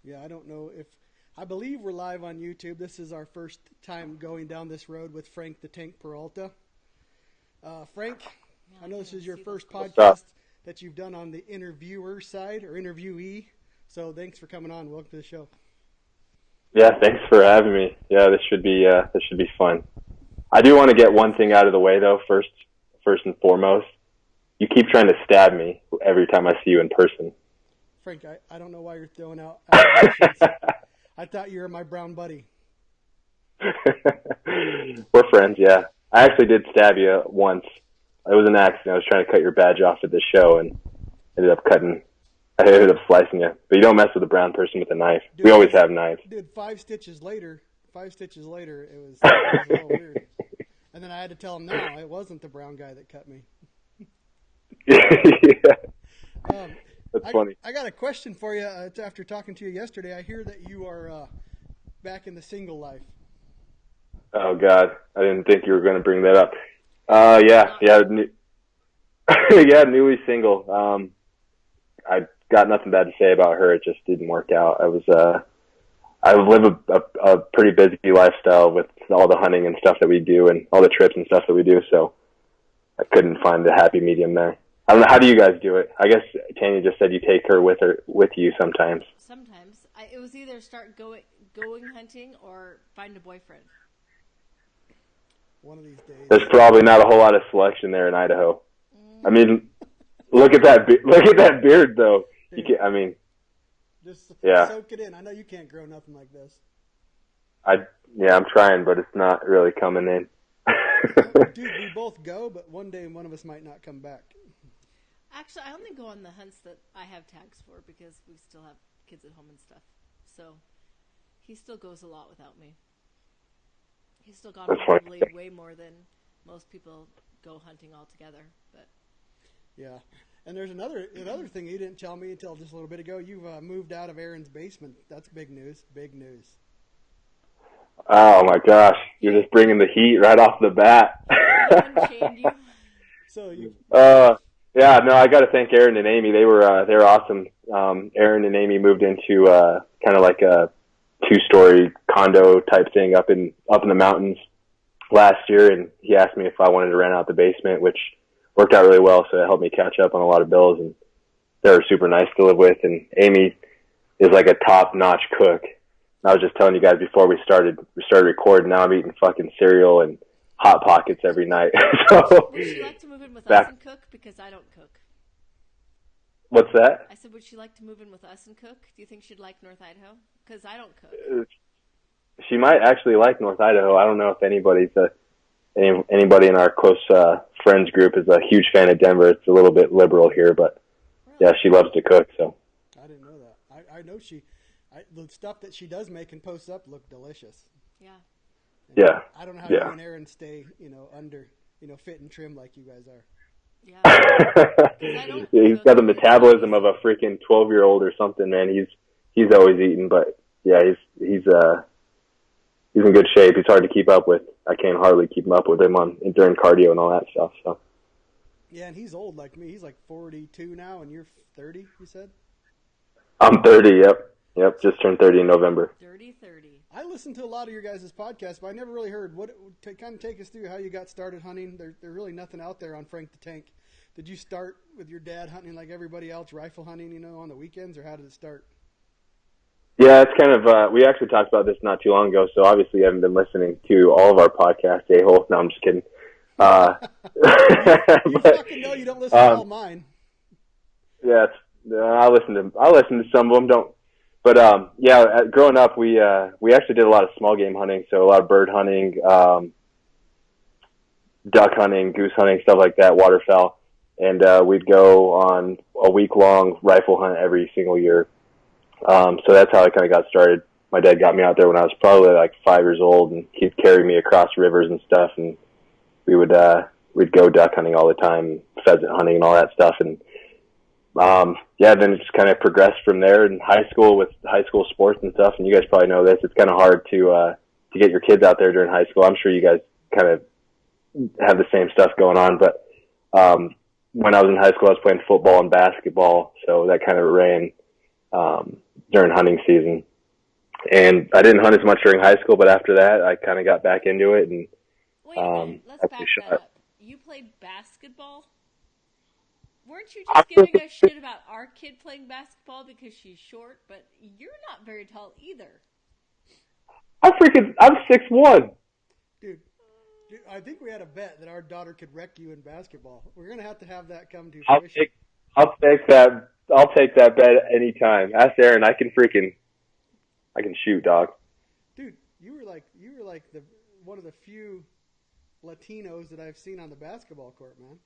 Yeah, I don't know if I believe we're live on YouTube. This is our first time going down this road with Frank the Tank Peralta. Frank, I know this is your first podcast that you've done on the interviewer side or interviewee. So thanks for coming on. Welcome to the show. Yeah, thanks for having me. Yeah, this should be fun. I do want to get one thing out of the way though. First and foremost, you keep trying to stab me every time I see you in person. Frank, I don't know why you're throwing out allegations. I thought you were my brown buddy. We're friends, yeah. I actually did stab you once. It was an accident. I was trying to cut your badge off at the show and ended up slicing you. But you don't mess with a brown person with a knife. Dude, we always have knives. Dude, 5 stitches later, it was a little weird. And then I had to tell him, no, it wasn't the brown guy that cut me. Yeah. That's funny. I got a question for you. After talking to you yesterday, I hear that you are back in the single life. Oh, God. I didn't think you were going to bring that up. Yeah, newly single. I got nothing bad to say about her. It just didn't work out. I live a pretty busy lifestyle with all the hunting and stuff that we do and all the trips and stuff that we do, so I couldn't find the happy medium there. I don't know. How do you guys do it? I guess Tanya just said you take her with you sometimes. Sometimes. It was either start going hunting or find a boyfriend. One of these days. There's probably not a whole lot of selection there in Idaho. I mean, look at that beard though. You can, I mean, just soak it in. I know you can't grow nothing like this. I'm trying, but it's not really coming in. Dude, we both go, but one day one of us might not come back. Actually, I only go on the hunts that I have tags for because we still have kids at home and stuff. So he still goes a lot without me. He's still gone probably way more than most people go hunting altogether. But yeah, and there's another thing you didn't tell me until just a little bit ago. You've moved out of Aaron's basement. That's big news. Big news. Oh my gosh, you're just bringing the heat right off the bat. So you. Yeah, no, I got to thank Aaron and Amy. They're awesome. Aaron and Amy moved into kind of like a 2-story condo type thing up in the mountains last year, and he asked me if I wanted to rent out the basement, which worked out really well. So it helped me catch up on a lot of bills, and they were super nice to live with. And Amy is like a top-notch cook. And I was just telling you guys before we started recording. Now I'm eating fucking cereal and Hot Pockets every night. So, would she like to move in with us and cook? Because I don't cook. What's that? I said, would she like to move in with us and cook? Do you think she'd like North Idaho? Because I don't cook. She might actually like North Idaho. I don't know if anybody in our close friends group is a huge fan of Denver. It's a little bit liberal here, but yeah, she loves to cook. So I didn't know that. I know the stuff that she does make and posts up look delicious. Yeah. Yeah. I don't know how you and Aaron stay, under, fit and trim like you guys are. Yeah. He's got the metabolism of a freaking 12-year-old or something, man. He's always eating, but yeah, he's in good shape. He's hard to keep up with. I can't hardly keep him up with him during cardio and all that stuff. So. Yeah, and he's old like me. He's like 42 now, and you're 30. You said? I'm 30. Yep. Just turned 30 in November. Dirty 30. I listened to a lot of your guys' podcasts, but I never really heard to kind of take us through how you got started hunting. There's really nothing out there on Frank the Tank. Did you start with your dad hunting like everybody else, rifle hunting, on the weekends, or how did it start? Yeah, it's kind of, we actually talked about this not too long ago, so obviously you haven't been listening to all of our podcasts, a-hole. No, I'm just kidding. You fucking know you don't listen to all mine. Yeah, I listen to some of them, But growing up, we actually did a lot of small game hunting, so a lot of bird hunting, duck hunting, goose hunting, stuff like that, waterfowl, and we'd go on a week-long rifle hunt every single year. So that's how I kind of got started. My dad got me out there when I was probably like 5 years old, and he'd carry me across rivers and stuff, and we'd go duck hunting all the time, pheasant hunting and all that stuff, and then it just kind of progressed from there in high school with high school sports and stuff. And you guys probably know this. It's kind of hard to get your kids out there during high school. I'm sure you guys kind of have the same stuff going on. But when I was in high school, I was playing football and basketball, so that kind of ran during hunting season. And I didn't hunt as much during high school, but after that, I kind of got back into it. And wait a minute, let's back that up. You played basketball? Weren't you just giving us shit about our kid playing basketball because she's short? But you're not very tall either. I'm 6'1". Dude, I think we had a bet that our daughter could wreck you in basketball. We're gonna have that come to fruition. I'll take that. I'll take that bet anytime. Ask Aaron. I can shoot, dog. Dude, you were like the one of the few Latinos that I've seen on the basketball court, man.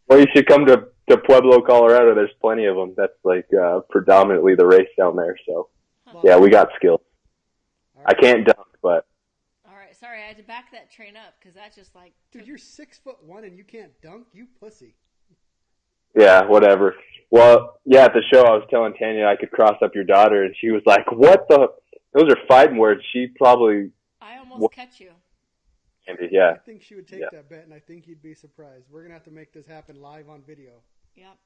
Well, you should come to Pueblo, Colorado. There's plenty of them. That's like predominantly the race down there. So, yeah, we got skills. Right. I can't dunk, but. All right, sorry, I had to back that train up because that's just like. Dude, you're 6'1" and you can't dunk, you pussy. Yeah, whatever. Well, yeah, at the show, I was telling Tanya I could cross up your daughter, and she was like, "What the? Those are fighting words." She probably. I almost catch you. Yeah. I think she would take that bet, and I think you'd be surprised. We're going to have to make this happen live on video. Yep.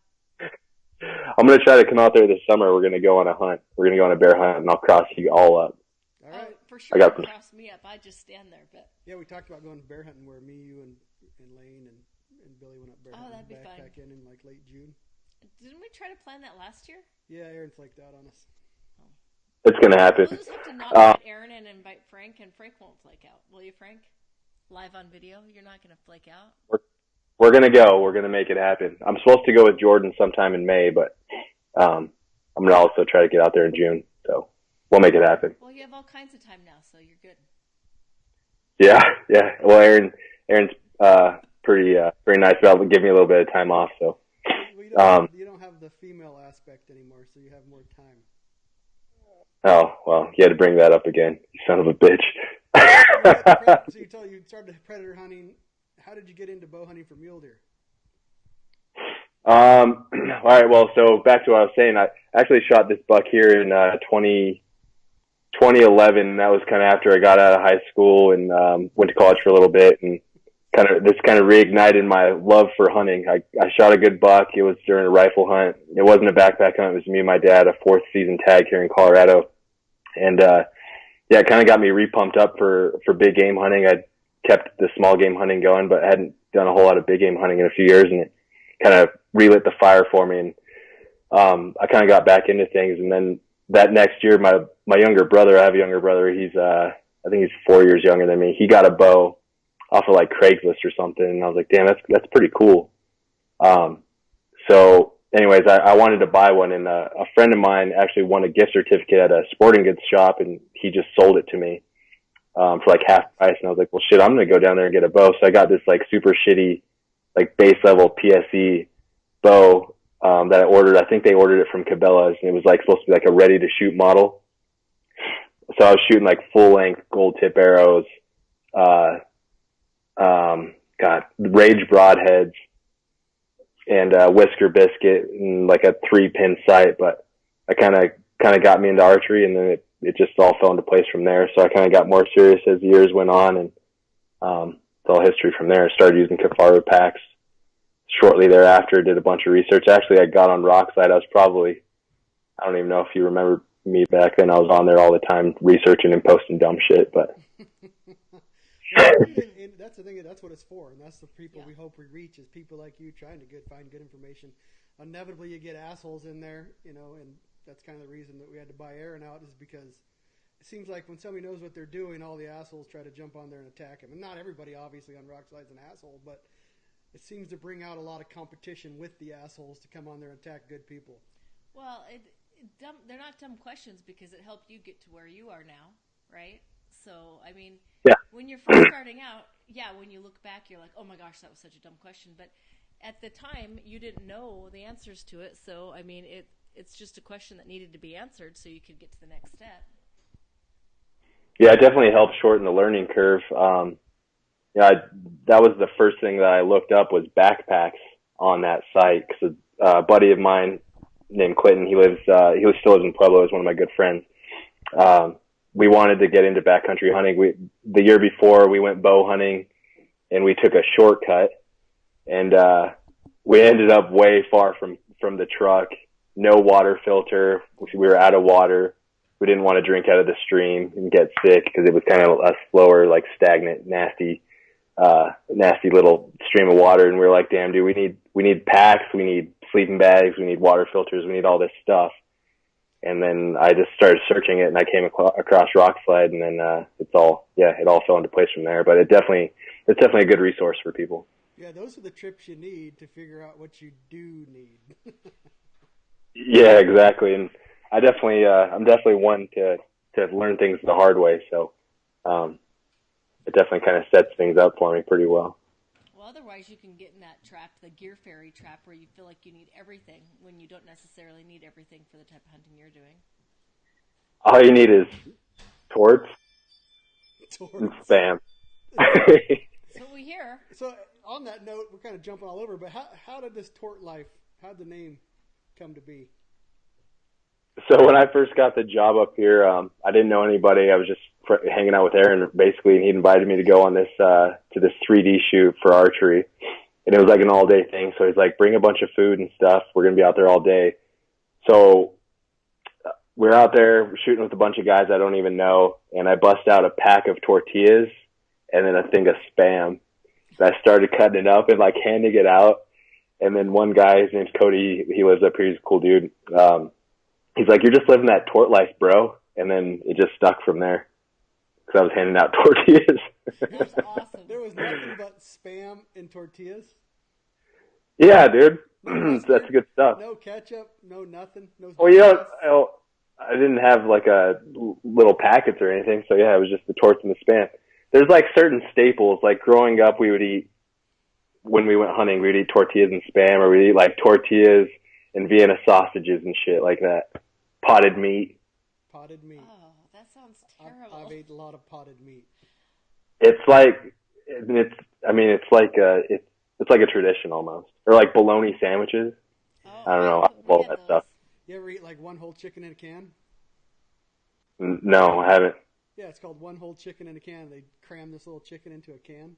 I'm going to try to come out there this summer. We're going to go on a hunt. We're going to go on a bear hunt, and I'll cross you all up. All right. For sure, you cross me up. I just stand there. But yeah, we talked about going bear hunting where me, you, and Lane and Billy went up bear hunting. That'd be fun. Back in like late June. Didn't we try to plan that last year? Yeah, Aaron flaked out on us. It's going to happen. We'll just have to not invite Aaron and invite Frank, and Frank won't flake out. Will you, Frank? Live on video? You're not going to flake out? We're going to go. We're going to make it happen. I'm supposed to go with Jordan sometime in May, but I'm going to also try to get out there in June. So we'll make it happen. Well, you have all kinds of time now, so you're good. Yeah. Well, Aaron's pretty nice about giving me a little bit of time off. So you don't have the female aspect anymore, so you have more time. Oh, well, you had to bring that up again, you son of a bitch. So you started predator hunting. How did you get into bow hunting for mule deer? All right. Well, so back to what I was saying. I actually shot this buck here in 2011. That was kind of after I got out of high school and went to college for a little bit, and this kind of reignited my love for hunting. I shot a good buck. It was during a rifle hunt. It wasn't a backpack hunt. It was me and my dad, a 4th season tag here in Colorado, and it kind of got me re-pumped up for big game hunting. I'd kept the small game hunting going, but hadn't done a whole lot of big game hunting in a few years, and it kind of relit the fire for me. And I kind of got back into things. And then that next year, my younger brother, I have a younger brother. He's I think he's 4 years younger than me. He got a bow off of like Craigslist or something, and I was like, damn, that's pretty cool. So anyways, I wanted to buy one, and a friend of mine actually won a gift certificate at a sporting goods shop, and he just sold it to me for like half price. And I was like, well, shit, I'm going to go down there and get a bow. So I got this like super shitty, like base level PSE bow that I ordered. I think they ordered it from Cabela's, and it was like supposed to be like a ready to shoot model. So I was shooting like full length gold tip arrows, Rage broadheads, and Whisker Biscuit, and like a 3-pin sight. But I kind of got me into archery, and then it just all fell into place from there. So I kind of got more serious as the years went on, and it's all history from there. I started using Kifaru packs shortly thereafter, did a bunch of research. Actually, I got on Rockside. I don't even know if you remember me back then. I was on there all the time researching and posting dumb shit, but and that's the thing. That's what it's for, and that's the people we hope we reach, is people like you trying to find good information. Inevitably, you get assholes in there, and that's kind of the reason that we had to buy Aaron out, is because it seems like when somebody knows what they're doing, all the assholes try to jump on there and attack him. And not everybody, obviously, on Rockside's an asshole, but it seems to bring out a lot of competition with the assholes to come on there and attack good people. Well, they're not dumb questions because it helped you get to where you are now, right? So, I mean, when you're first starting out, when you look back, you're like, oh my gosh, that was such a dumb question. But at the time, you didn't know the answers to it. So, I mean, it's just a question that needed to be answered so you could get to the next step. Yeah, it definitely helped shorten the learning curve. That was the first thing that I looked up, was backpacks on that site. Because a buddy of mine named Clinton, he still lives in Pueblo, is one of my good friends. We wanted to get into backcountry hunting. The year before, we went bow hunting, and we took a shortcut, and we ended up way far from the truck. no water filter. We were out of water. We didn't want to drink out of the stream and get sick because it was kind of a slower, like stagnant, nasty little stream of water. And we were like, damn, dude, we need packs, we need sleeping bags, we need water filters, we need all this stuff. And then I just started searching it, and I came across Rock Slide, and then it all fell into place from there. But it's definitely a good resource for people. Yeah, those are the trips you need to figure out what you do need. Yeah, exactly. And I'm definitely one to learn things the hard way. So it definitely kind of sets things up for me pretty well. Well, otherwise you can get in that trap, the gear fairy trap, where you feel like you need everything when you don't necessarily need everything for the type of hunting you're doing. All you need is torts and spam. That's what we hear. So on that note, we're kind of jumping all over, but how did this tort life, how did the name come to be? So when I first got the job up here, I didn't know anybody. I was just hanging out with Aaron, basically, and he invited me to go on this to this 3D shoot for archery, and it was like an all-day thing. So he's like, bring a bunch of food and stuff. We're gonna be out there all day. So we're out there shooting with a bunch of guys I don't even know, and I bust out a pack of tortillas and then a thing of spam. And I started cutting it up and like handing it out. And then one guy, his name's Cody, he lives up here. He's a cool dude. He's like, you're just living that tort life, bro. And then it just stuck from there because I was handing out tortillas. That's awesome. There was nothing but spam and tortillas? Yeah, dude. That's good stuff. No ketchup, no nothing. No. Well, yeah, I didn't have like a little packets or anything. So yeah, it was just the torts and the spam. There's like certain staples. Like growing up, we would eat, when we went hunting, we'd eat tortillas and spam, or we'd eat like tortillas and Vienna sausages and shit like that. Potted meat. Potted meat. Oh, that sounds terrible. I've ate a lot of potted meat. It's like a tradition almost, or like bologna sandwiches. Oh, I don't know all that stuff. You ever eat like one whole chicken in a can? No, I haven't. Yeah, it's called one whole chicken in a can. They cram this little chicken into a can.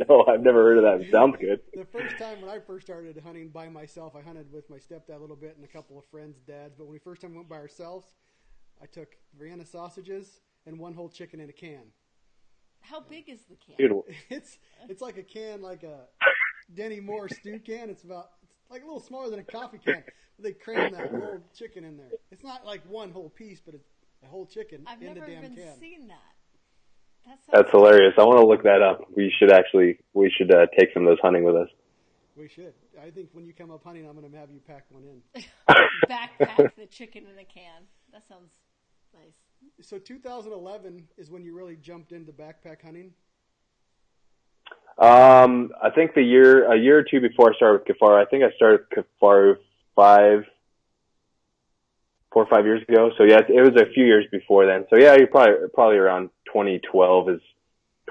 No, I've never heard of that. It sounds good. The first time when I first started hunting by myself, I hunted with my stepdad a little bit and a couple of friends' dads. But when we first time went by ourselves, I took Vienna sausages and one whole chicken in a can. How big is the can? Beautiful. It's like a can, like a Denny Moore stew can. It's like a little smaller than a coffee can. They cram that whole chicken in there. It's not like one whole piece, but it's a whole chicken in the damn can. I've never even seen that. That's hilarious. I want to look that up. We should take some of those hunting with us. We should. I think when you come up hunting, I'm going to have you pack one in. Backpack the chicken in a can. That sounds nice. So 2011 is when you really jumped into backpack hunting? I think a year or two before I started with Kifaru. I think I started Kifaru 4 or 5 years ago. So yeah, it was a few years before then. So yeah, you're probably around 2012 is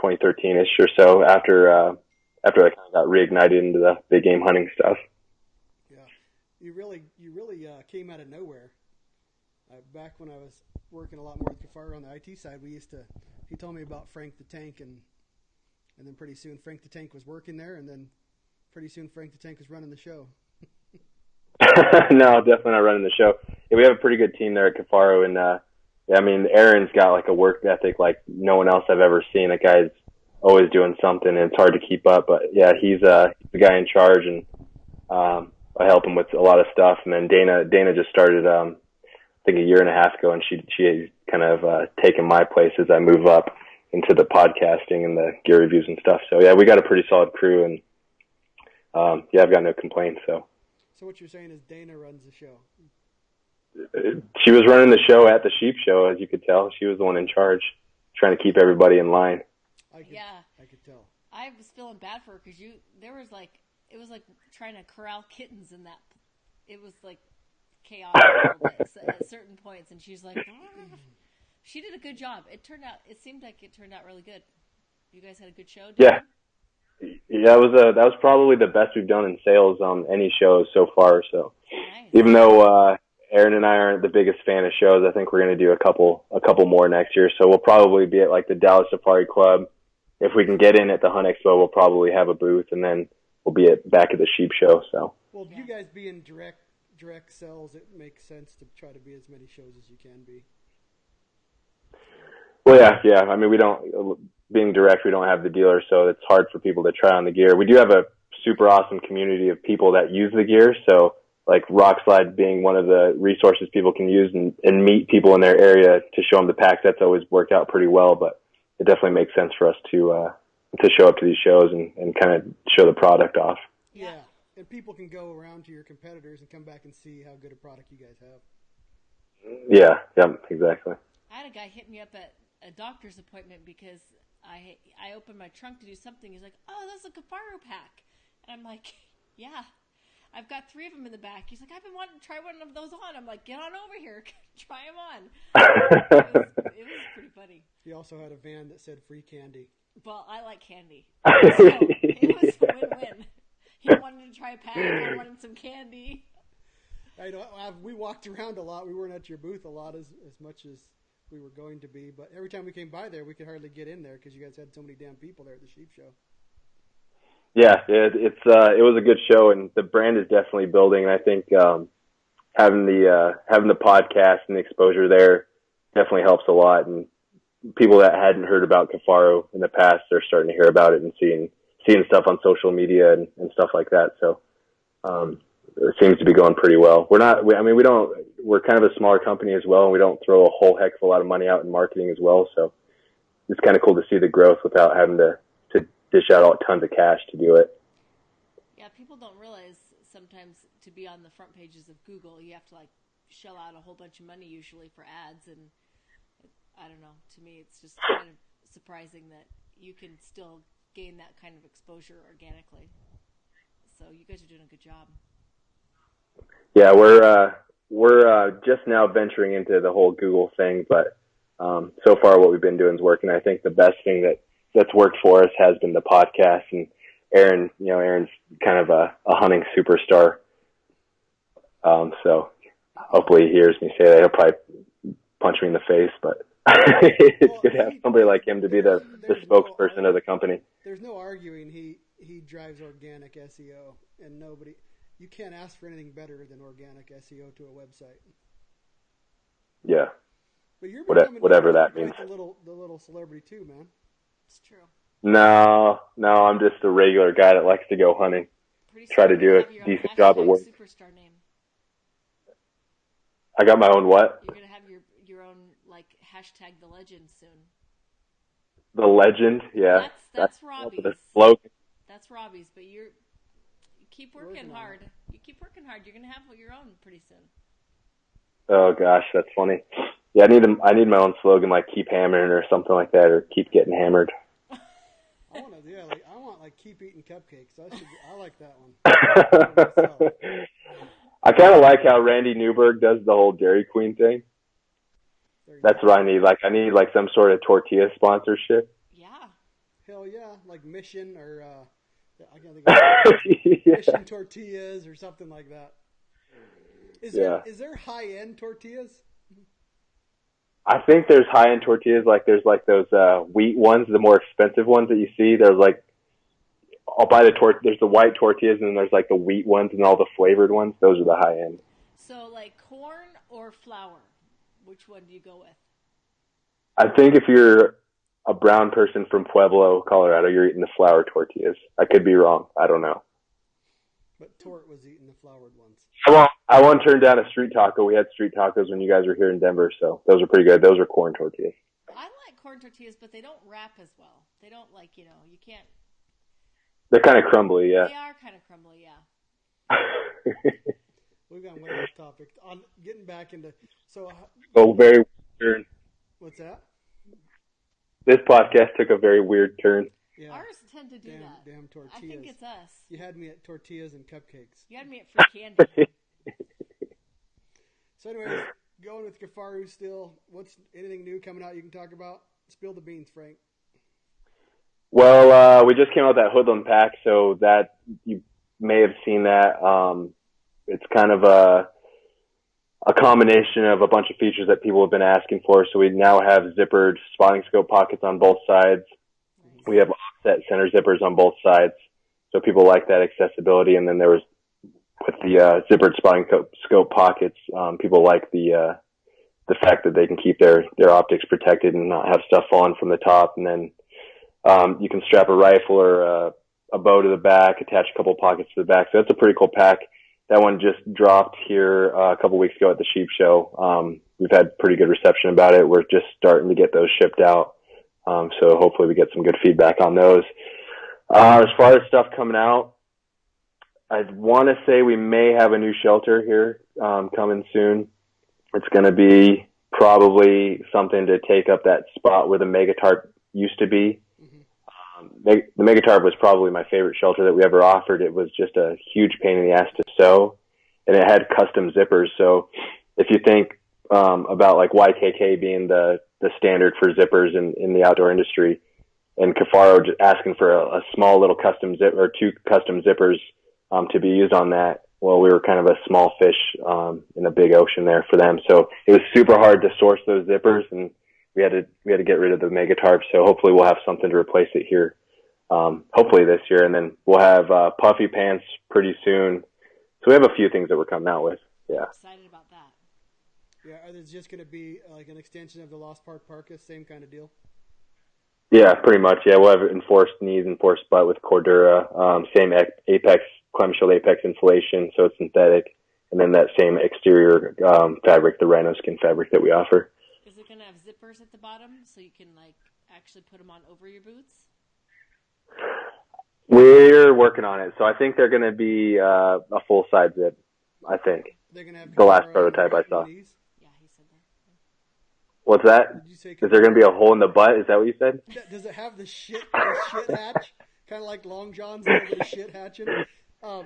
2013-ish or so after I kind of got reignited into the big game hunting stuff. Yeah, you really came out of nowhere. Back when I was working a lot more with Kifaru on the IT side, he told me about Frank the Tank, and then pretty soon Frank the Tank was working there, and then pretty soon Frank the Tank was running the show. No, definitely not running the show. Yeah, we have a pretty good team there at Kifaru, and I mean, Aaron's got like a work ethic like no one else I've ever seen. That guy's always doing something, and it's hard to keep up. But yeah, he's the guy in charge, and I help him with a lot of stuff. And then Dana just started, I think a year and a half ago, and she kind of taken my place as I move up into the podcasting and the gear reviews and stuff. So yeah, we got a pretty solid crew, and yeah, I've got no complaints. So what you're saying is Dana runs the show. She was running the show at the sheep show, as you could tell. She was the one in charge, trying to keep everybody in line. I could tell. I was feeling bad for her because it was like trying to corral kittens in that. It was like chaotic a little bit at certain points, and she's like, she did a good job. It seemed like it turned out really good. You guys had a good show. Yeah. Yeah, that was probably the best we've done in sales on any shows so far. So, nice. Even though Aaron and I aren't the biggest fan of shows, I think we're going to do a couple more next year. So we'll probably be at like the Dallas Safari Club. If we can get in at the Hunt Expo, we'll probably have a booth, and then we'll be back at the sheep show. So. Well, you guys being direct direct sales, it makes sense to try to be as many shows as you can be. Well, yeah. I mean, being direct, we don't have the dealer, so it's hard for people to try on the gear. We do have a super awesome community of people that use the gear, so like Rock Slide being one of the resources people can use and meet people in their area to show them the packs. That's always worked out pretty well, but it definitely makes sense for us to show up to these shows and kind of show the product off. Yeah, and people can go around to your competitors and come back and see how good a product you guys have. Yeah, exactly. I had a guy hit me up at a doctor's appointment because I opened my trunk to do something. He's like, "Oh, that's a Kifaru pack," and I'm like, "Yeah, I've got 3 of them in the back." He's like, "I've been wanting to try one of those on." I'm like, "Get on over here, try them on." It was pretty funny. He also had a van that said free candy. Well, I like candy, so it was a win-win. He wanted to try a pack. I wanted some candy. I know we walked around a lot. We weren't at your booth a lot as much as we were going to be, but every time we came by there, we could hardly get in there because you guys had so many damn people there at the sheep show. Yeah, it was a good show, and the brand is definitely building. And I think having the podcast and the exposure there definitely helps a lot. And people that hadn't heard about Kifaru in the past are starting to hear about it and seeing stuff on social media and stuff like that. So it seems to be going pretty well. We're kind of a smaller company as well, and we don't throw a whole heck of a lot of money out in marketing as well. So it's kind of cool to see the growth without having to dish out tons of cash to do it. Yeah, people don't realize sometimes to be on the front pages of Google, you have to like shell out a whole bunch of money usually for ads, and I don't know. To me, it's just kind of surprising that you can still gain that kind of exposure organically. So you guys are doing a good job. Yeah, we're just now venturing into the whole Google thing, but so far what we've been doing is working. I think the best thing that's worked for us has been the podcast, and Aaron's kind of a hunting superstar. So hopefully he hears me say that. He'll probably punch me in the face, but it's good to have somebody like him to be the spokesperson of the company. There's no arguing he drives organic SEO, and you can't ask for anything better than organic SEO to a website. Yeah. But you're whatever that means. The little celebrity too, man. It's true. No, I'm just a regular guy that likes to go hunting. Try to do a decent job at work. Superstar name. I got my own what? You're gonna have your own like hashtag the legend soon. The legend, yeah. That's Robbie's. The slogan. That's Robbie's, but you keep working hard. You keep working hard. You're gonna have your own pretty soon. Oh gosh, that's funny. Yeah, I need my own slogan, like "Keep hammering" or something like that, or "Keep getting hammered." I want keep eating cupcakes. I like that one. I kind of like how Randy Newberg does the whole Dairy Queen thing. That's what I need. I need some sort of tortilla sponsorship. Yeah. Hell yeah, like Mission or I can't think of Mission tortillas or something like that. Is there high end tortillas? I think there's high end tortillas. There's those wheat ones, the more expensive ones that you see. There's I'll buy there's the white tortillas, and then there's the wheat ones and all the flavored ones. Those are the high end. So corn or flour, which one do you go with? I think if you're a brown person from Pueblo, Colorado, you're eating the flour tortillas. I could be wrong. I don't know. But Tort was eating the floured ones. I won't turn down a street taco. We had street tacos when you guys were here in Denver, so those are pretty good. Those are corn tortillas. I like corn tortillas, but they don't wrap as well. They don't you can't. They're kind of crumbly, yeah. They are kind of crumbly, yeah. We've gone way off topic. On getting back into very weird turn. What's that? This podcast took a very weird turn. Yeah. Ours tend to do that. Damn tortillas. I think it's us. You had me at tortillas and cupcakes. You had me at free candy. So anyways, going with Kifaru still, what's anything new coming out you can talk about? Spill the beans, Frank. Well, we just came out with that Hoodlum pack, so that you may have seen that. It's kind of a combination of a bunch of features that people have been asking for. So we now have zippered spotting scope pockets on both sides. Nice. We have offset center zippers on both sides. So people like that accessibility. And then there was the zippered spotting scope pockets. People like the fact that they can keep their optics protected and not have stuff falling from the top. And then you can strap a rifle or a bow to the back, attach a couple pockets to the back. So that's a pretty cool pack. That one just dropped here a couple weeks ago at the Sheep Show. We've had pretty good reception about it. We're just starting to get those shipped out. So hopefully we get some good feedback on those. As far as stuff coming out, I'd want to say we may have a new shelter here coming soon. It's going to be probably something to take up that spot where the Mega Tarp used to be. The Mega Tarp was probably my favorite shelter that we ever offered. It was just a huge pain in the ass to sew, and it had custom zippers. So if you think about like YKK being the standard for zippers in the outdoor industry, and Kifaru just asking for a small little custom zip or 2 custom zippers to be used on that, well, we were kind of a small fish in a big ocean there for them. So it was super hard to source those zippers, and we had to get rid of the Mega Tarp. So hopefully we'll have something to replace it here, hopefully this year. And then we'll have puffy pants pretty soon. So we have a few things that we're coming out with. Yeah. I'm excited about that. Yeah, are these just going to be like an extension of the Lost Park Parka, same kind of deal? Yeah, pretty much. Yeah, we'll have enforced knees, enforced butt with Cordura, same Apex, Climate Shield Apex insulation, so it's synthetic, and then that same exterior fabric, the rhino skin fabric that we offer. Is it going to have zippers at the bottom so you can like actually put them on over your boots? We're working on it, so I think they're going to be a full side zip. I think They're going to have the last prototype I saw. Yeah, he said that. What's that? Did you say Is there going to be a hole in the butt? Is that what you said? Does it have the shit hatch? Kind of like Long John's, the shit hatching. Do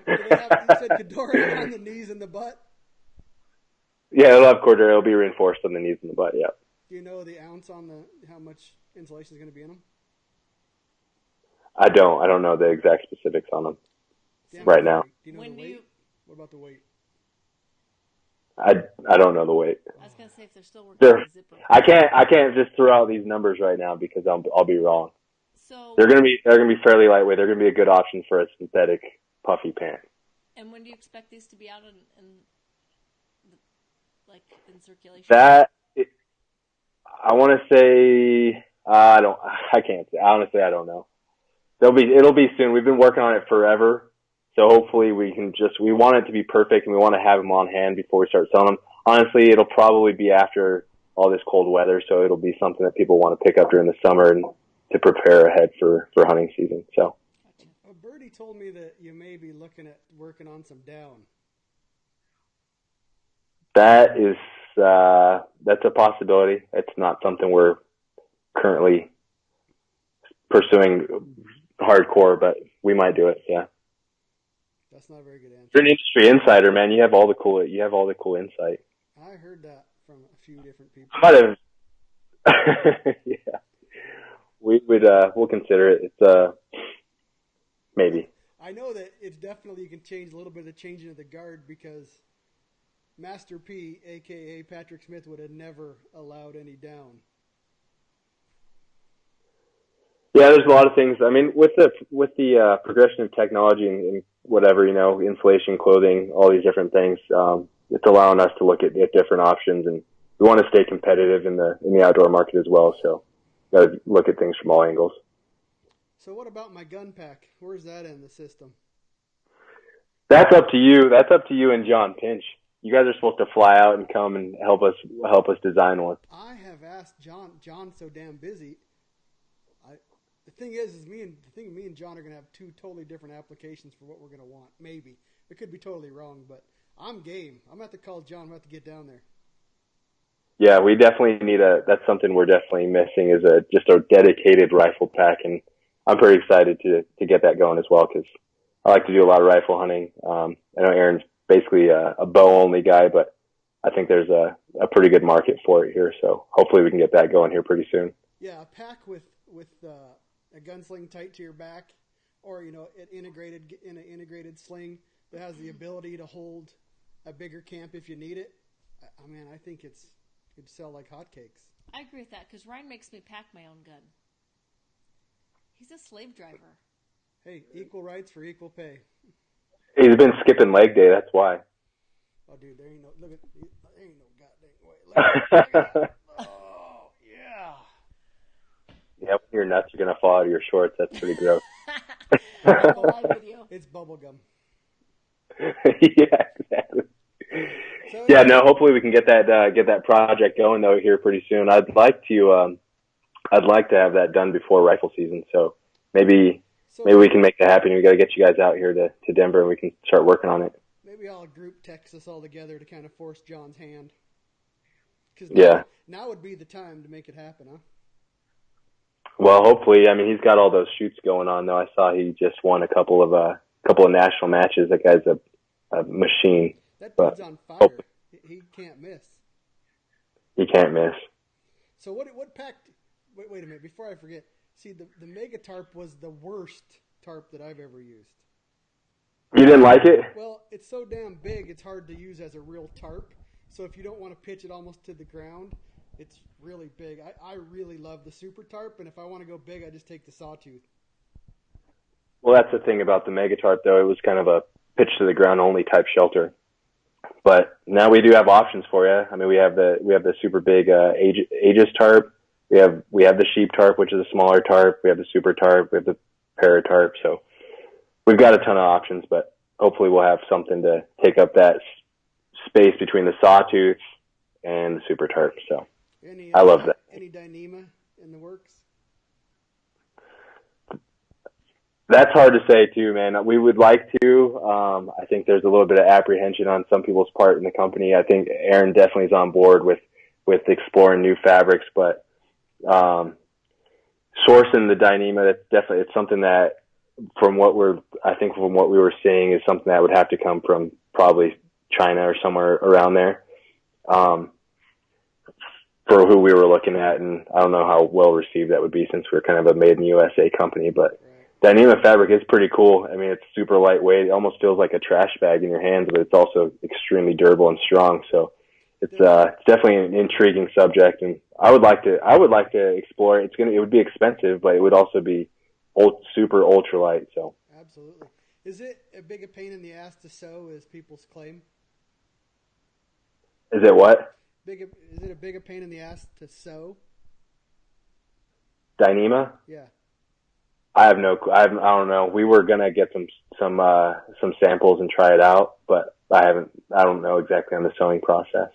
they have, you said Kedora on the knees and the butt? Yeah, it'll have Cordura. It'll be reinforced on the knees and the butt, yeah. Do you know the ounce on how much insulation is going to be in them? I don't know the exact specifics on them right now. Do you know the weight? What about the weight? I don't know the weight. I was going to say if they're still working on the zipper. I can't just throw out these numbers right now because I'll be wrong. So they're gonna be fairly lightweight. They're gonna be a good option for a synthetic puffy pant. And when do you expect these to be out in circulation? I want to say I can't say. Honestly, I don't know. It'll be soon. We've been working on it forever, so hopefully we want it to be perfect, and we want to have them on hand before we start selling them. Honestly, it'll probably be after all this cold weather, so it'll be something that people want to pick up during the summer and to prepare ahead for hunting season. So. Birdie told me that you may be looking at working on some down. That is that's a possibility. It's not something we're currently pursuing hardcore, but we might do it. Yeah. That's not a very good answer. You're an industry insider, man. You have all the cool insight. I heard that from a few different people. I might have. Yeah. We'll consider it. It's maybe. I know that it's definitely, you can change a little bit of the changing of the guard, because Master P, a.k.a. Patrick Smith, would have never allowed any down. Yeah, there's a lot of things. I mean, with the progression of technology and whatever, insulation, clothing, all these different things, it's allowing us to look at different options, and we want to stay competitive in the outdoor market as well. So, got to look at things from all angles. So what about my gun pack? Where's that in the system? That's up to you. That's up to you and John Pinch. You guys are supposed to fly out and come and help us design one. I have asked John. John's so damn busy. The thing is me and John are going to have two totally different applications for what we're going to want. Maybe. It could be totally wrong, but I'm game. I'm going to have to call John. I'm going to have to get down there. Yeah, we definitely need that's something we're definitely missing, is just a dedicated rifle pack, and I'm pretty excited to get that going as well, because I like to do a lot of rifle hunting. I know Aaron's basically a bow only guy, but I think there's a pretty good market for it here, so hopefully we can get that going here pretty soon. Yeah, a pack with a gunsling tight to your back, or an integrated sling that has the ability to hold a bigger camp if you need it. I think it'd sell like hotcakes. I agree with that, because Ryan makes me pack my own gun. He's a slave driver. Hey, equal rights for equal pay. He's been skipping leg day. That's why. Oh, dude, there ain't no goddamn way. Look at that. Oh, yeah. Yeah, when you're nuts, you're gonna fall out of your shorts. That's pretty gross. Video. It's bubblegum. Yeah, exactly. So, Yeah, no. Hopefully, we can get that project going though here pretty soon. I'd like to have that done before rifle season. So maybe we can make that happen. We got to get you guys out here to Denver, and we can start working on it. Maybe I'll group text us all together to kind of force John's hand. Because now would be the time to make it happen, huh? Well, hopefully. I mean, he's got all those shoots going on, though. I saw he just won a couple of national matches. That guy's a machine. That dude's on fire. He can't miss. He can't miss. So what pack? Wait a minute. Before I forget, see the Mega Tarp was the worst tarp that I've ever used. You didn't like it? Well, it's so damn big, it's hard to use as a real tarp. So if you don't want to pitch it almost to the ground, it's really big. I really love the Super Tarp, and if I want to go big, I just take the Sawtooth. Well, that's the thing about the Mega Tarp, though. It was kind of a pitch to the ground only type shelter. But now we do have options for you. I mean, we have the super big Aegis tarp. We have the sheep tarp, which is a smaller tarp. We have the super tarp. We have the para tarp. So we've got a ton of options, but hopefully we'll have something to take up that space between the Sawtooth and the super tarp. So I love that. Any Dyneema in the works? That's hard to say too, man. We would like to. I think there's a little bit of apprehension on some people's part in the company. I think Aaron definitely is on board with exploring new fabrics, but sourcing the Dyneema, it's something that from what we were seeing is something that would have to come from probably China or somewhere around there. For who we were looking at, and I don't know how well received that would be since we're kind of a made in USA company, but Dyneema fabric is pretty cool. I mean, it's super lightweight. It almost feels like a trash bag in your hands, but it's also extremely durable and strong. So it's definitely an intriguing subject, and I would like to explore it. It would be expensive, but it would also be super ultralight. So absolutely. Is it a big a pain in the ass to sew as people's claim? Is it what? Is it a big a pain in the ass to sew? Dyneema? Yeah. I don't know. We were gonna get some samples and try it out, but I don't know exactly on the sewing process.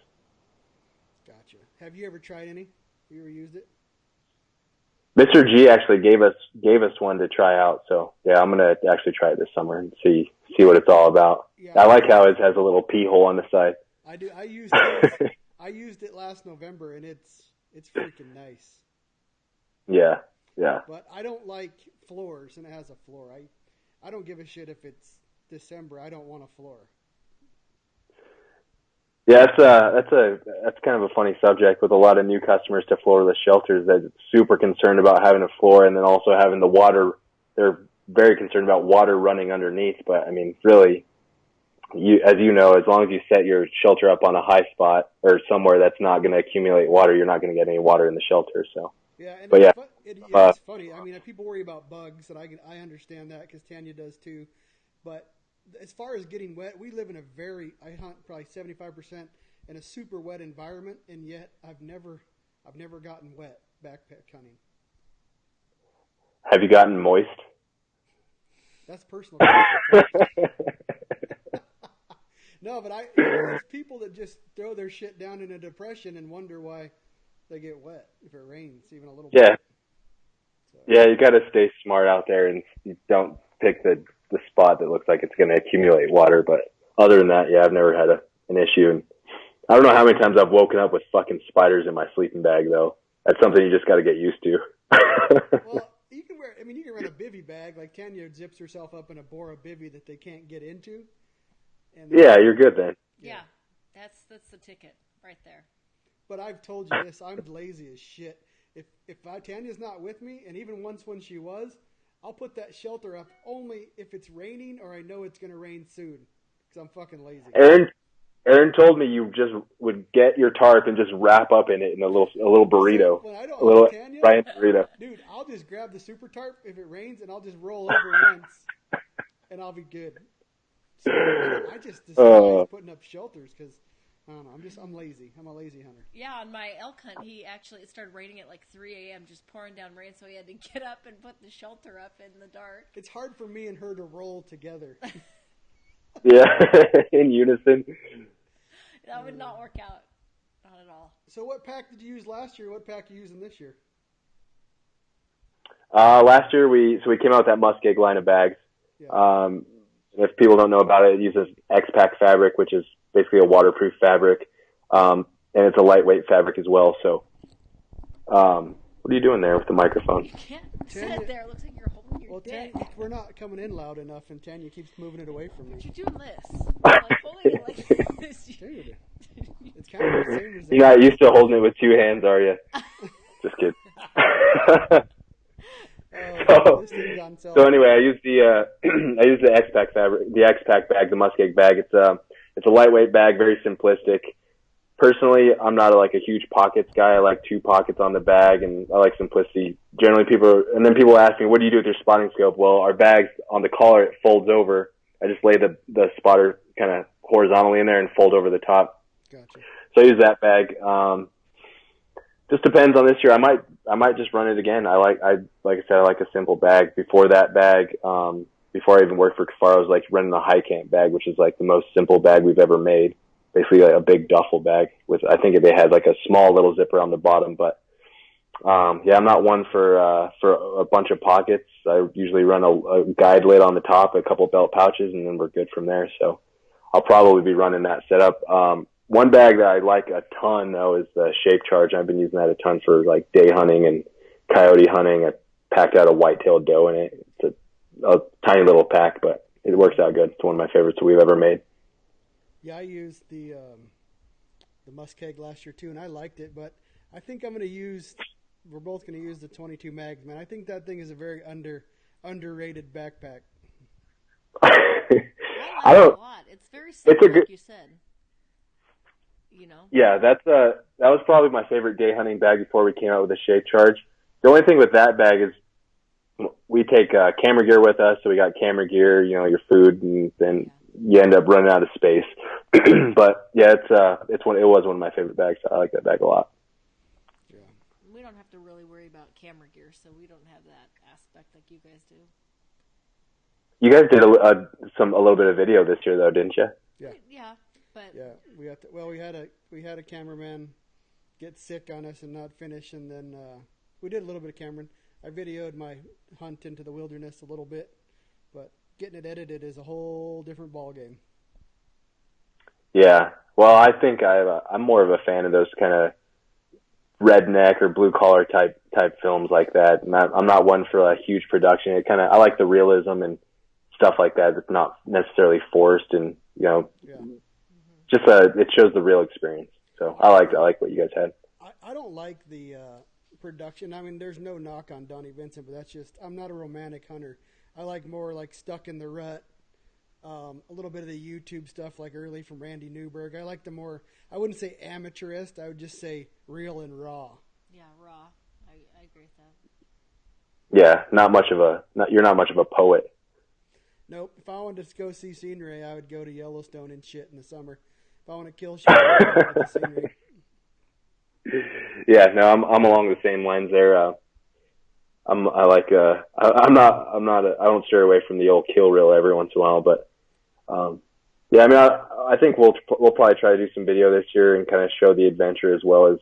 Gotcha. Have you ever tried any? Have you ever used it? Mr. G actually gave us one to try out, so yeah, I'm gonna actually try it this summer and see what it's all about. Yeah, I like how it has a little pee hole on the side. I do. I used it last November, and it's freaking nice. Yeah. Yeah. But I don't like floors, and it has a floor. I don't give a shit if it's December. I don't want a floor. Yeah, that's kind of a funny subject with a lot of new customers to floorless shelters that are super concerned about having a floor and then also having the water. They're very concerned about water running underneath. But I mean, really, as you know, as long as you set your shelter up on a high spot or somewhere that's not going to accumulate water, you're not going to get any water in the shelter. So. Yeah, and it's funny. I mean, people worry about bugs, and I understand that because Tanya does too. But as far as getting wet, we live in I hunt probably 75% in a super wet environment, and yet I've never gotten wet backpack hunting. Have you gotten moist? That's personal. No, but there's people that just throw their shit down in a depression and wonder why they get wet if it rains even a little bit. So. Yeah, you got to stay smart out there, and you don't pick the spot that looks like it's going to accumulate water. But other than that, yeah, I've never had an issue. And I don't know how many times I've woken up with fucking spiders in my sleeping bag, though. That's something you just got to get used to. Well, you can run a bivy bag. Like Tanya zips herself up in a Bora bivy that they can't get into. And yeah, you're good then. Yeah, that's the ticket right there. But I've told you this, I'm lazy as shit. If Tanya's not with me, and even once when she was, I'll put that shelter up only if it's raining or I know it's going to rain soon, because I'm fucking lazy. Aaron told me you just would get your tarp and just wrap up in it in a little burrito. When I don't like Tanya, burrito. Dude, I'll just grab the super tarp if it rains, and I'll just roll over once, and I'll be good. I just despise putting up shelters because I don't know. I'm lazy. I'm a lazy hunter. Yeah, on my elk hunt, it started raining at like 3 a.m. just pouring down rain, so he had to get up and put the shelter up in the dark. It's hard for me and her to roll together. Yeah, in unison. That would not work out. Not at all. So what pack did you use last year? What pack are you using this year? Last year we came out with that muskeg line of bags. Yeah. If people don't know about it, it uses X-Pack fabric, which is basically a waterproof fabric, and it's a lightweight fabric as well. So, what are you doing there with the microphone? You can't sit there. It looks like you're holding your dick. We're not coming in loud enough, and Tanya keeps moving it away from me. But you're doing this. Like holding it like this. Dude, it's kind of the same as You're not used to holding it with two hands, are you? Just kidding. So anyway, I use the X-Pack fabric, the X-Pack bag, the muskeg bag. It's a lightweight bag, very simplistic. Personally, I'm not a huge pockets guy. I like 2 pockets on the bag, and I like simplicity. Generally, people ask me, what do you do with your spotting scope? Well, our bags on the collar, it folds over. I just lay the spotter kind of horizontally in there and fold over the top. Gotcha. So I use that bag. Just depends on this year. I might just run it again. Like I said, I like a simple bag. Before that bag, before I even worked for Kifaru, I was running a high camp bag, which is the most simple bag we've ever made. Basically a big duffel bag with, I think they had a small little zipper on the bottom, but, yeah, I'm not one for a bunch of pockets. I usually run a guide lid on the top, a couple belt pouches, and then we're good from there. So I'll probably be running that setup. One bag that I like a ton, though, is the Shape Charge. I've been using that a ton for day hunting and coyote hunting. I packed out a white-tailed doe in it. It's a tiny little pack, but it works out good. It's one of my favorites we've ever made. Yeah, I used the muskeg last year too, and I liked it. But I think we're both going to use the 22 mags, man. I think that thing is a very underrated backpack. I like it a lot. It's very simple, like you said. Yeah, that was probably my favorite day hunting bag before we came out with the Shape Charge. The only thing with that bag is we take camera gear with us, so we got camera gear, your food, and then you end up running out of space. But yeah, it was one of my favorite bags. So I like that bag a lot. Yeah, we don't have to really worry about camera gear, so we don't have that aspect like you guys do. You guys did a little bit of video this year, though, didn't you? Yeah. Yeah. But yeah, we had a cameraman get sick on us and not finish, and then we did a little bit of cameraing. I videoed my hunt into the wilderness a little bit, but getting it edited is a whole different ballgame. Yeah, well, I think I'm more of a fan of those kind of redneck or blue collar type films like that. And I'm not one for a huge production. I like the realism and stuff like that. It's not necessarily forced, and just it shows the real experience. So I like what you guys had. I don't like the production. I mean, there's no knock on Donnie Vincent, but that's just, I'm not a romantic hunter. I like more Stuck in the Rut, a little bit of the YouTube stuff like early from Randy Newberg. I like the more, I wouldn't say amateurist, I would just say real and raw. Yeah, raw. I agree with that. Yeah, you're not much of a poet. Nope. If I wanted to go see scenery, I would go to Yellowstone and shit in the summer. If I want to kill shit, I would go to the scenery. Yeah, no, I'm along the same lines there. I don't stray away from the old kill reel every once in a while, but yeah, I mean, I think we'll probably try to do some video this year and kind of show the adventure as well as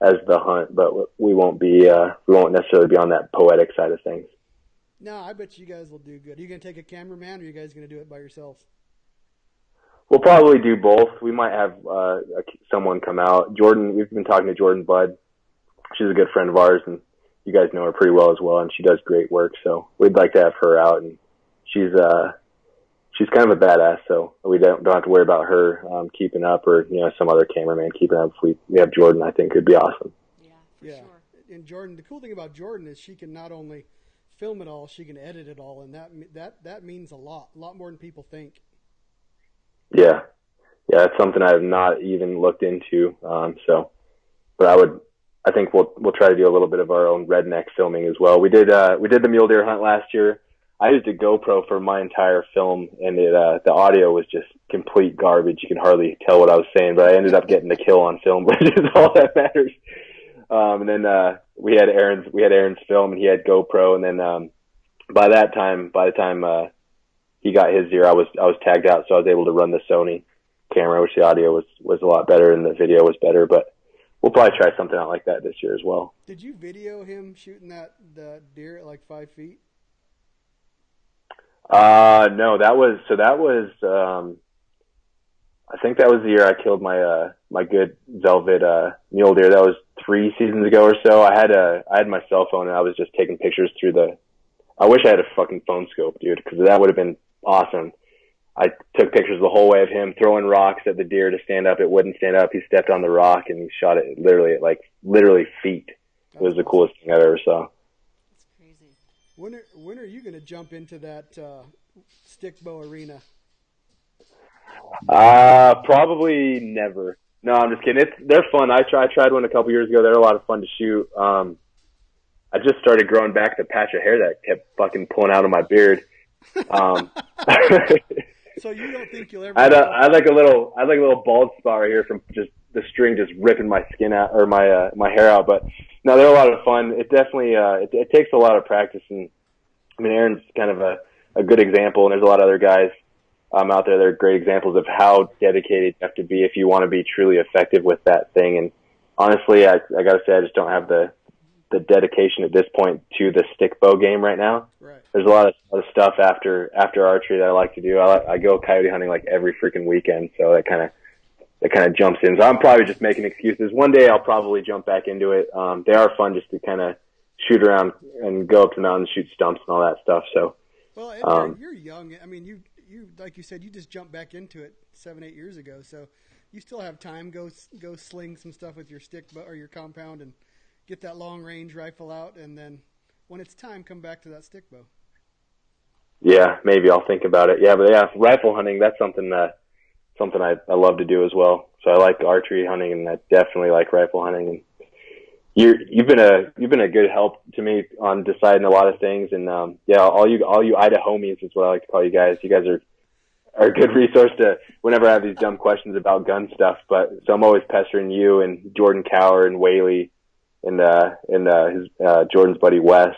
the hunt, but we won't necessarily be on that poetic side of things. No, I bet you guys will do good. Are you going to take a cameraman, or are you guys going to do it by yourselves? We'll probably do both. We might have someone come out. Jordan, we've been talking to Jordan Budd. She's a good friend of ours, and you guys know her pretty well as well, and she does great work. So we'd like to have her out, and she's kind of a badass. So we don't have to worry about her keeping up, or some other cameraman keeping up. If we have Jordan, I think it'd be awesome. Yeah, for sure. And Jordan, the cool thing about Jordan is she can not only film it all, she can edit it all, and that means a lot more than people think. Yeah, it's something I have not even looked into. But I think we'll try to do a little bit of our own redneck filming as well. We did the mule deer hunt last year. I used a GoPro for my entire film, and the audio was just complete garbage. You can hardly tell what I was saying, but I ended up getting the kill on film, which is all that matters. And then we had Aaron's film, and he had GoPro, and then by the time he got his year, I was tagged out, so I was able to run the Sony camera, which the audio was a lot better and the video was better. But we'll probably try something out like that this year as well. Did you video him shooting the deer at like 5 feet? No, that was I think that was the year I killed my good velvet mule deer. That was 3 seasons ago or so. I had my cell phone, and I was just taking pictures through I wish I had a fucking phone scope, dude, because that would have been awesome. I took pictures the whole way of him throwing rocks at the deer to stand up. It wouldn't stand up. He stepped on the rock and he shot it literally feet. It was the coolest thing I ever saw. That's crazy. When are you going to jump into that stick bow arena? Probably never. No, I'm just kidding. They're fun. I tried one a couple years ago. They're a lot of fun to shoot. I just started growing back the patch of hair that kept fucking pulling out of my beard. So you don't think you'll ever? I had like a little bald spot right here from just the string just ripping my skin out or my hair out. But no, they're a lot of fun. It definitely it takes a lot of practice, and I mean Aaron's kind of a good example, and there's a lot of other guys out there that are great examples of how dedicated you have to be if you want to be truly effective with that thing. And honestly, I gotta say I just don't have the dedication at this point to the stick bow game right now. Right. There's a lot of stuff after archery that I like to do. I go coyote hunting like every freaking weekend, so that kind of jumps in. So I'm probably just making excuses. One day I'll probably jump back into it. They are fun just to kind of shoot around and go up to the mountain and shoot stumps and all that stuff. So, well, and you're young. I mean, you like you said, you just jumped back into it 7-8 years ago, so you still have time. Go sling some stuff with your stick bow or your compound and get that long range rifle out, and then when it's time, come back to that stick bow. Yeah, maybe I'll think about it. Yeah, but yeah, rifle hunting, that's something I love to do as well. So I like archery hunting, and I definitely like rifle hunting. And you've been a good help to me on deciding a lot of things. And yeah, all you Idahomies is what I like to call you guys. You guys are a good resource to whenever I have these dumb questions about gun stuff. But so I'm always pestering you and Jordan Cower and Whaley and his Jordan's buddy Wes.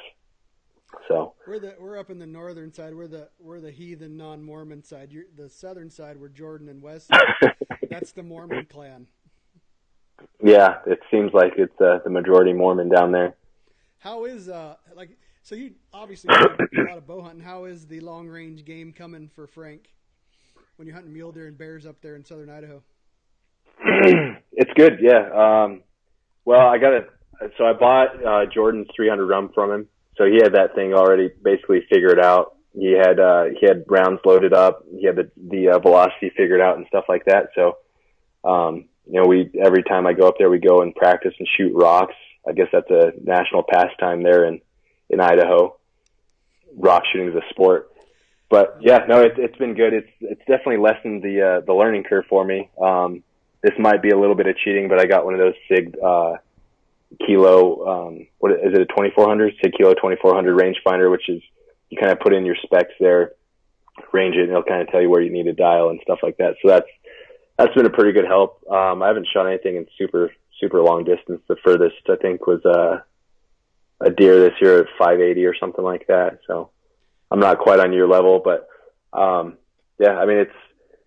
So we're up in the northern side. We're the heathen non-Mormon side. The southern side, where Jordan and Wes. That's the Mormon clan. Yeah, it seems like it's the majority Mormon down there. How is so you obviously do a lot of bow hunting. How is the long range game coming for Frank when you're hunting mule deer and bears up there in southern Idaho? It's good, yeah. Well, I bought Jordan's 300 rum from him. So he had that thing already basically figured out. He had rounds loaded up. He had the velocity figured out and stuff like that. So, every time I go up there, we go and practice and shoot rocks. I guess that's a national pastime there in Idaho. Rock shooting is a sport. But yeah, no, it's been good. It's definitely lessened the learning curve for me. This might be a little bit of cheating, but I got one of those SIG, Kilo, what is it, a 2400? SIG Kilo 2400 rangefinder, which is, you kind of put in your specs there, range it, and it'll kind of tell you where you need to dial and stuff like that. So that's been a pretty good help. I haven't shot anything in super, super long distance. The furthest I think was, a deer this year at 580 or something like that. So I'm not quite on your level, but, yeah, I mean,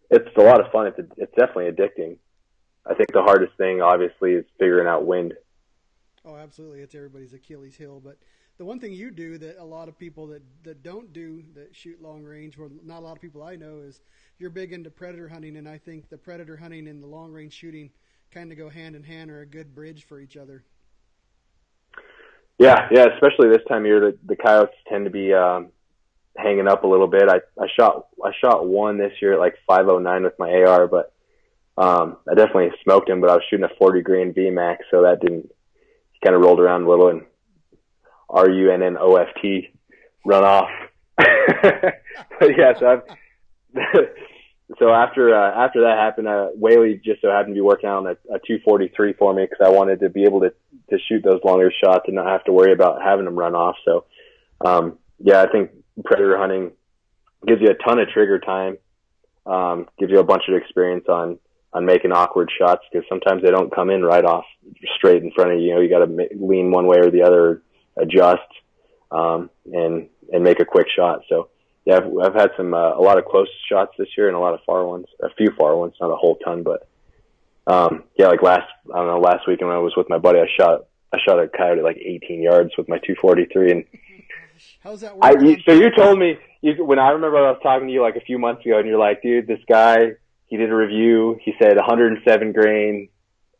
it's a lot of fun. It's definitely addicting. I think the hardest thing obviously is figuring out wind. Oh, absolutely. It's everybody's Achilles heel. But the one thing you do that a lot of people that don't do, that shoot long range, well, not a lot of people I know, is you're big into predator hunting. And I think the predator hunting and the long range shooting kind of go hand in hand, or a good bridge for each other. Yeah, especially this time of year, the coyotes tend to be hanging up a little bit. I shot one this year at like 509 with my AR, but I definitely smoked him. But I was shooting a 40 grain VMAX, so that didn't. Kind of rolled around a little and RUNNOFT run off. But yeah, so after that happened, Whaley just so happened to be working on a 243 for me because I wanted to be able to shoot those longer shots and not have to worry about having them run off. So, yeah, I think predator hunting gives you a ton of trigger time, gives you a bunch of experience on making awkward shots, because sometimes they don't come in right off straight in front of you. You got to lean one way or the other, adjust, and make a quick shot. So yeah, I've had a lot of close shots this year and a lot of far ones, a few far ones, not a whole ton, but yeah, like last weekend when I was with my buddy, I shot a coyote at like 18 yards with my 243. And how's that working? So you told me, when I remember I was talking to you like a few months ago, and you're like, dude, this guy, he did a review. He said 107 grain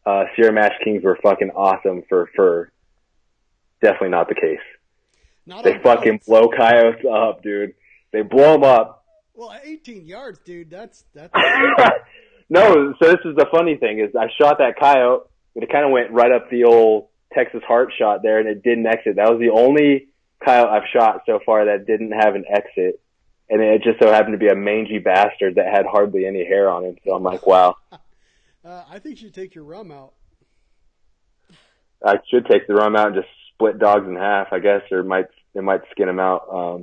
Sierra Match Kings were fucking awesome for fur. Definitely not the case. They fucking blow coyotes up, dude. They blow them up. Well, 18 yards, dude, that's... No, so this is the funny thing, is I shot that coyote, and it kind of went right up the old Texas heart shot there, and it didn't exit. That was the only coyote I've shot so far that didn't have an exit, and it just so happened to be a mangy bastard that had hardly any hair on him. So I'm like, wow. I think you should take your rum out. I should take the rum out and just split dogs in half, I guess, or it might skin them out.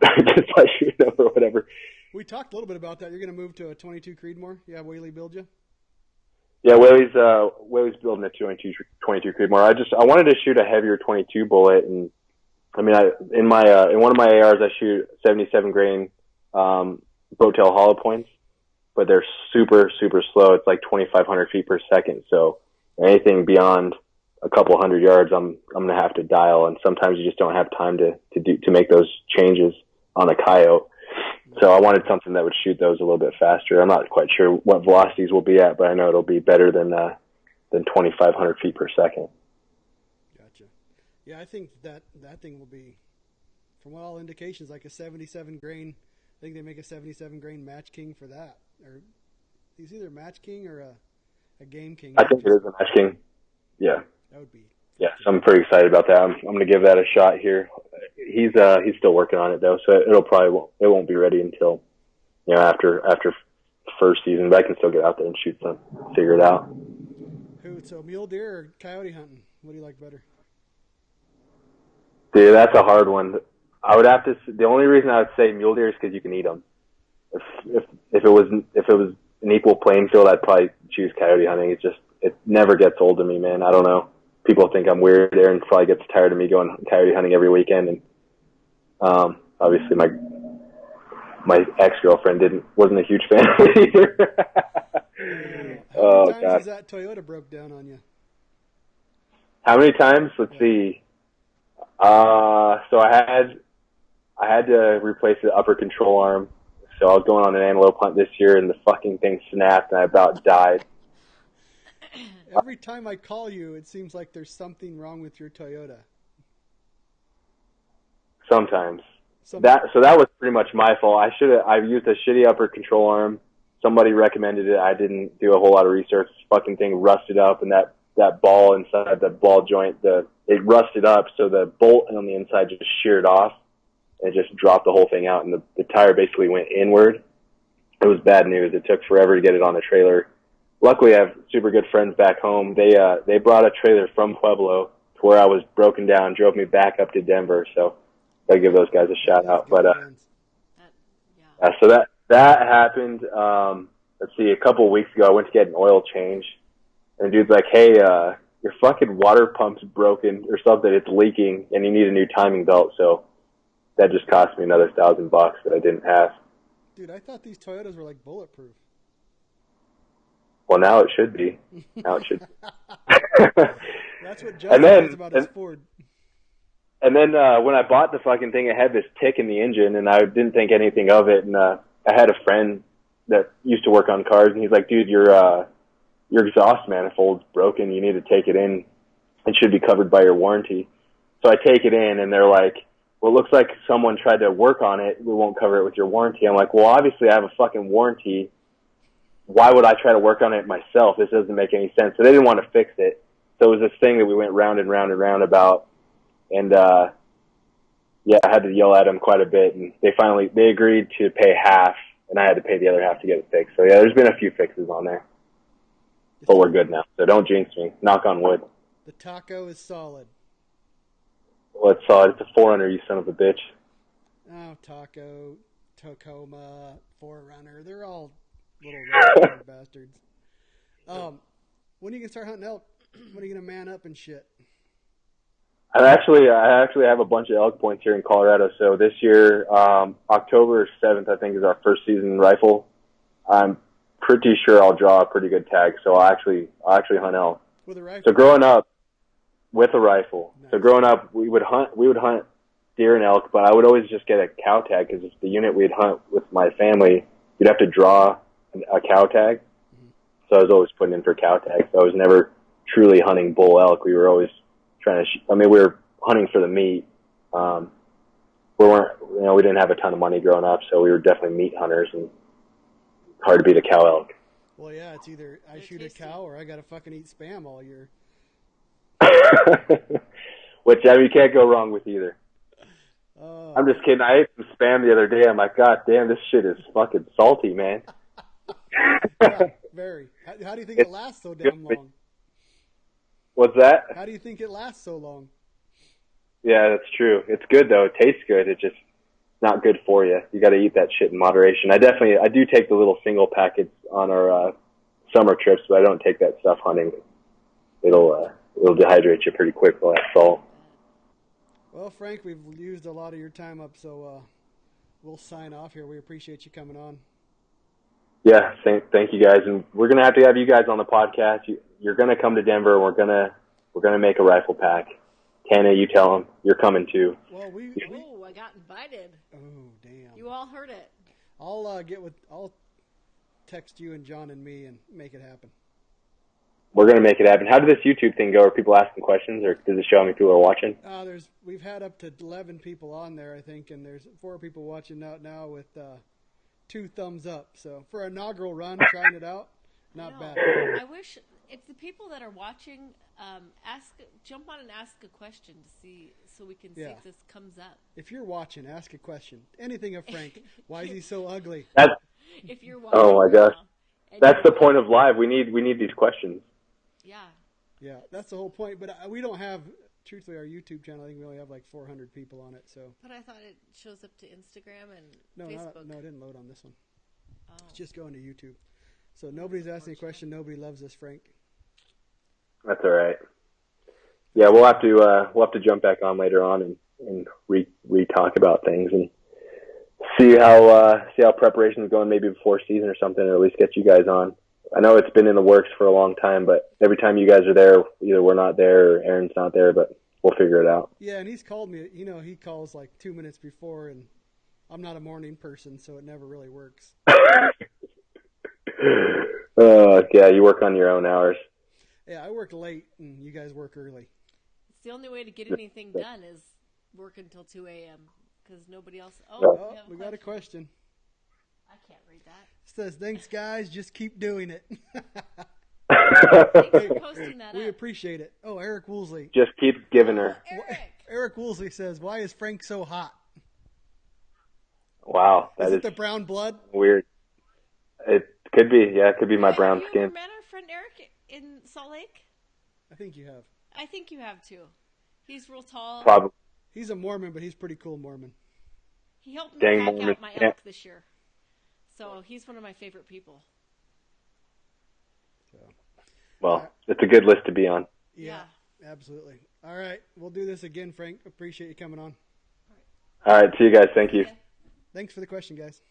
Just by shooting them or whatever. We talked a little bit about that. You're going to move to a 22 Creedmoor? Yeah, Whaley build you? Yeah, Whaley's building a 22 Creedmoor. I wanted to shoot a heavier 22 bullet, and I mean, in one of my ARs I shoot 77 grain Boattail hollow points, but they're super, super slow. It's like 2,500 feet per second. So anything beyond a couple hundred yards, I'm gonna have to dial, and sometimes you just don't have time to make those changes on a coyote. So I wanted something that would shoot those a little bit faster. I'm not quite sure what velocities we'll be at, but I know it'll be better than 2,500 feet per second. Gotcha. Yeah, I think that thing will be, from all indications, like a 77 grain. I think they make a 77 grain Match King for that. Or it's either Match King or a Game King. I think it is a Match King. Yeah. That would be. Yeah, so I'm pretty excited about that. I'm going to give that a shot here. He's still working on it though, so it won't be ready until, after first season. But I can still get out there and shoot some, figure it out. So mule deer or coyote hunting? What do you like better? Dude, that's a hard one. I would have to. The only reason I would say mule deer is because you can eat them. If it was an equal playing field, I'd probably choose coyote hunting. It never gets old to me, man. I don't know. People think I'm weird there, and probably gets tired of me going coyote hunting every weekend. And obviously, my ex-girlfriend wasn't a huge fan of it either. How many times has that Toyota broke down on you? How many times? Let's see. So I had to replace the upper control arm. So I was going on an antelope hunt this year, and the fucking thing snapped, and I about died. Every time I call you, it seems like there's something wrong with your Toyota. Sometimes. That was pretty much my fault. I used a shitty upper control arm. Somebody recommended it. I didn't do a whole lot of research. This fucking thing rusted up, and that ball inside the ball joint, it rusted up, so the bolt on the inside just sheared off, and it just dropped the whole thing out, and the tire basically went inward. It was bad news. It took forever to get it on the trailer. Luckily, I have super good friends back home. They brought a trailer from Pueblo to where I was broken down, drove me back up to Denver. So gotta give those guys a shout out. But so that happened. Let's see, a couple of weeks ago, I went to get an oil change, and the dude's like, "Hey, your fucking water pump's broken or something. It's leaking, and you need a new timing belt." So that just cost me another $1,000 that I didn't have. Dude, I thought these Toyotas were like bulletproof. Well, now it should be. That's what Justin says about his Ford. And then when I bought the fucking thing, it had this tick in the engine, and I didn't think anything of it. And I had a friend that used to work on cars, and he's like, "Dude, your exhaust manifold's broken. You need to take it in. It should be covered by your warranty." So I take it in, and they're like, "Well, it looks like someone tried to work on it. We won't cover it with your warranty." I'm like, "Well, obviously I have a fucking warranty. Why would I try to work on it myself? This doesn't make any sense." So they didn't want to fix it. So it was this thing that we went round and round and round about. And, yeah, I had to yell at them quite a bit. And they agreed to pay half, and I had to pay the other half to get it fixed. So, yeah, there's been a few fixes on there. But we're good now. So don't jinx me. Knock on wood. The taco is solid. Well, it's solid. It's a 400, you son of a bitch. Oh, Taco, Tacoma, Forerunner. They're all little red bastards. When are you going to start hunting elk? When are you going to man up and shit? I actually have a bunch of elk points here in Colorado. So this year, October 7th, I think, is our first season rifle. I'm pretty sure I'll draw a pretty good tag. So I'll actually hunt elk. With a rifle? So growing up, with a rifle. Nice. So growing up, we would hunt deer and elk, but I would always just get a cow tag because the unit we'd hunt with my family, you'd have to draw a cow tag. Mm-hmm. So I was always putting in for cow tags. So I was never truly hunting bull elk. We were always trying to. We were hunting for the meat. We didn't have a ton of money growing up, so we were definitely meat hunters, and hard to beat a cow elk. Well, yeah, it's either I shoot tasty. A cow or I gotta fucking eat Spam all year. Which you can't go wrong with either. I'm just kidding. I ate some Spam the other day. I'm like, God damn, this shit is fucking salty, man. Yeah, very. How do you think it lasts so damn long? What's that? How do you think it lasts so long? Yeah, that's true. It's good though. It tastes good. It's just not good for you. You got to eat that shit in moderation. I do take the little single packets on our summer trips, but I don't take that stuff hunting. It'll dehydrate you pretty quick with that salt. Well, Frank, we've used a lot of your time up, so we'll sign off here. We appreciate you coming on. Yeah, thank you guys, and we're gonna have you guys on the podcast. You're gonna come to Denver. We're gonna make a rifle pack. Tana, you tell them you're coming too. Well, I got invited. Oh, damn! You all heard it. I'll text you and John and me and make it happen. We're gonna make it happen. How did this YouTube thing go? Are people asking questions, or does it show how many people are watching? We've had up to 11 people on there, I think, and there's 4 people watching out now with 2 thumbs up. So for an inaugural run, trying it out, not bad. I wish if the people that are watching jump on and ask a question to see, so we can see if this comes up. If you're watching, ask a question. Anything of Frank. Why is he so ugly? If you're watching, oh my gosh, that's the point of live. We need these questions. Yeah, that's the whole point. But we don't have, truthfully, our YouTube channel. I think we only have like 400 people on it. So. But I thought it shows up to Instagram and Facebook. No, it didn't load on this one. Oh. It's just going to YouTube. So nobody's asking a question. Nobody loves us, Frank. That's all right. Yeah, we'll have to jump back on later on and re-talk about things and see how preparations going maybe before season or something, or at least get you guys on. I know it's been in the works for a long time, but every time you guys are there, either we're not there or Aaron's not there, but we'll figure it out. Yeah, and he's called me. He calls like 2 minutes before, and I'm not a morning person, so it never really works. Yeah, you work on your own hours. Yeah, I work late, and you guys work early. It's the only way to get anything done is work until 2 a.m. because nobody else. We got a question. I can't read that. It says, "Thanks, guys. Just keep doing it." Thanks for posting that. We appreciate it. Oh, Eric Woolsey. Just keep giving her. Eric Woolsey says, "Why is Frank so hot?" Wow, is it the brown blood? Weird. It could be. Yeah, it could be my brown skin. Have you ever met our friend Eric in Salt Lake? I think you have. I think you have too. He's real tall. Probably. He's a Mormon, but he's pretty cool Mormon. He helped me pack out my elk this year. So he's one of my favorite people. Well, it's a good list to be on. Yeah, absolutely. All right, we'll do this again, Frank. Appreciate you coming on. All right, see you guys. Thank you. Thanks for the question, guys.